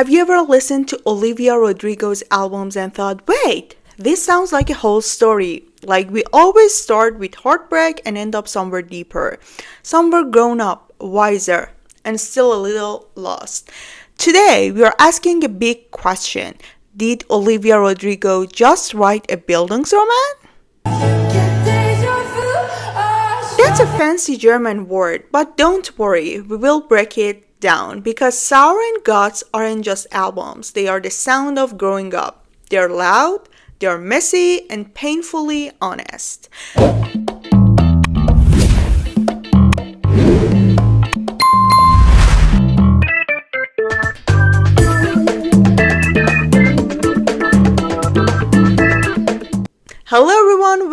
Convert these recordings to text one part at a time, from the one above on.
Have you ever listened to Olivia Rodrigo's albums and thought, wait, this sounds like a whole story? Like we always start with heartbreak and end up somewhere deeper, somewhere grown up, wiser, and still a little lost. Today, we are asking a big question. Did Olivia Rodrigo just write a Bildungsroman? That's a fancy German word, but don't worry, we will break it down because Sour and Guts aren't just albums, they are the sound of growing up. They're loud, they're messy, and painfully honest. Hello everyone,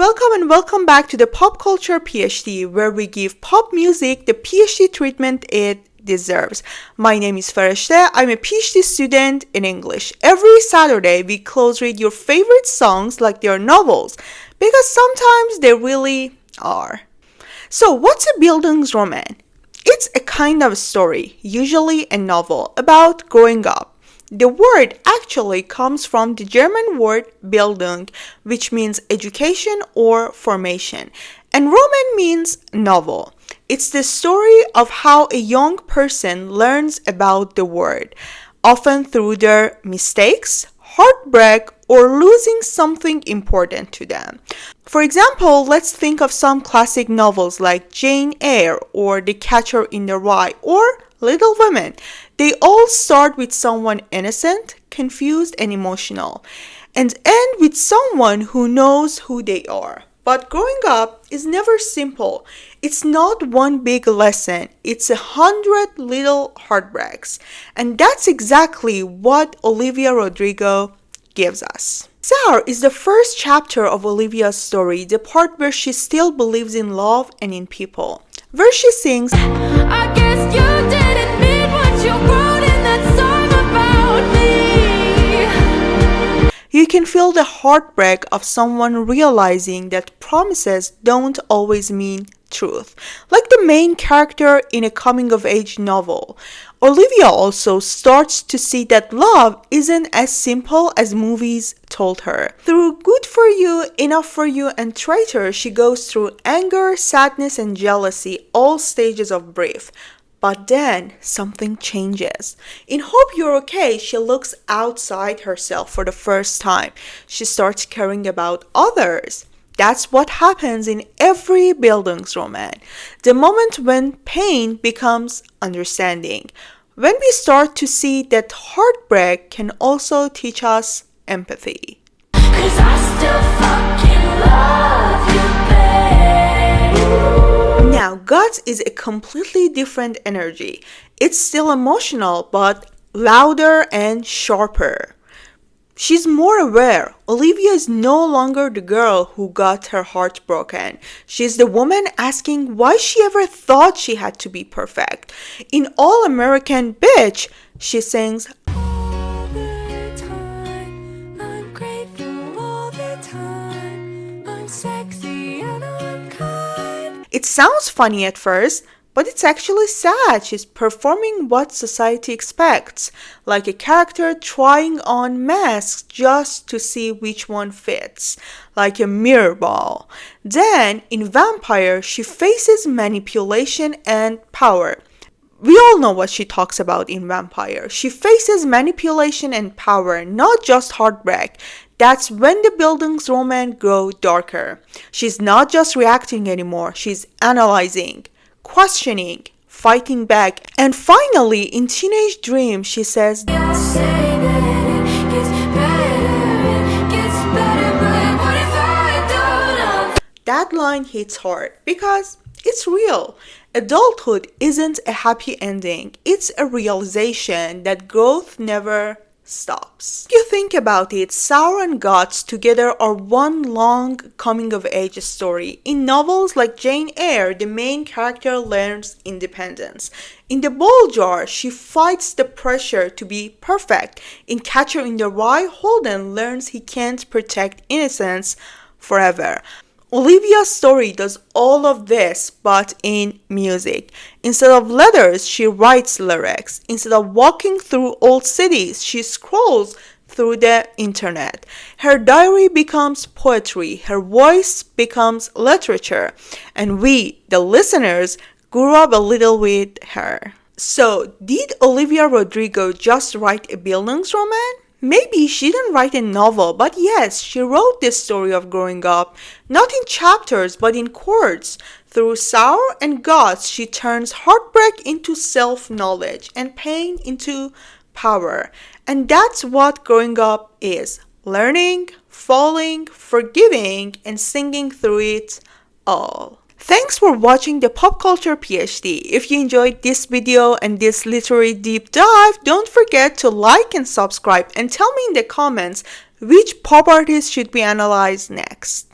welcome back to the Pop Culture PhD, where we give pop music the PhD treatment it deserves. My name is Farashte. I'm a PhD student in English. Every Saturday, we close read your favorite songs like they're novels, because sometimes they really are. So what's a Bildungsroman? It's a kind of story, usually a novel, about growing up. The word actually comes from the German word Bildung, which means education or formation, and Roman means novel. It's the story of how a young person learns about the world, often through their mistakes, heartbreak, or losing something important to them. For example, let's think of some classic novels like Jane Eyre or The Catcher in the Rye or Little Women. They all start with someone innocent, confused, and emotional, and end with someone who knows who they are. But growing up is never simple. It's not one big lesson. It's 100 little heartbreaks. And that's exactly what Olivia Rodrigo gives us. Sour is the first chapter of Olivia's story, the part where she still believes in love and in people. Where she sings, I guess you didn't mean what you wrote in that song about me. You can feel the heartbreak of someone realizing that promises don't always mean truth. Like the main character in a coming-of-age novel, Olivia also starts to see that love isn't as simple as movies told her. Through Good For You, Enough For You, and Traitor, she goes through anger, sadness, and jealousy, all stages of grief. But then something changes. In Hope You're Okay, she looks outside herself for the first time. She starts caring about others. That's what happens in every Bildungsroman. The moment when pain becomes understanding. When we start to see that heartbreak can also teach us empathy. 'Cause I still fucking love you, babe. Now, Guts is a completely different energy. It's still emotional, but louder and sharper. She's more aware. Olivia is no longer the girl who got her heart broken. She's the woman asking why she ever thought she had to be perfect. In All American Bitch, she sings, all the time, I'm grateful all the time, I'm sexy and I'm kind. It sounds funny at first, but it's actually sad. She's performing what society expects, like a character trying on masks just to see which one fits, like a mirror ball. Then, in Vampire, she faces manipulation and power. We all know what she talks about in Vampire. She faces manipulation and power, not just heartbreak. That's when the Bildungsroman grow darker. She's not just reacting anymore, she's analyzing, questioning, fighting back, and finally in Teenage Dream she says, that line hits hard because it's real. Adulthood isn't a happy ending. It's a realization that growth never stops. If you think about it, Sour and Guts together are one long coming-of-age story. In novels like Jane Eyre, the main character learns independence. In The Ball Jar, she fights the pressure to be perfect. In Catcher in the Rye, Holden learns he can't protect innocence forever. Olivia's story does all of this, but in music. Instead of letters, she writes lyrics. Instead of walking through old cities, she scrolls through the internet. Her diary becomes poetry, her voice becomes literature, and we, the listeners, grew up a little with her. So, did Olivia Rodrigo just write a Bildungsroman? Maybe she didn't write a novel, but yes, she wrote this story of growing up, not in chapters, but in chords. Through sour and guts, she turns heartbreak into self-knowledge and pain into power. And that's what growing up is. Learning, falling, forgiving, and singing through it all. Thanks for watching the Pop Culture PhD. If you enjoyed this video and this literary deep dive, don't forget to like and subscribe and tell me in the comments which pop artist should be analyzed next.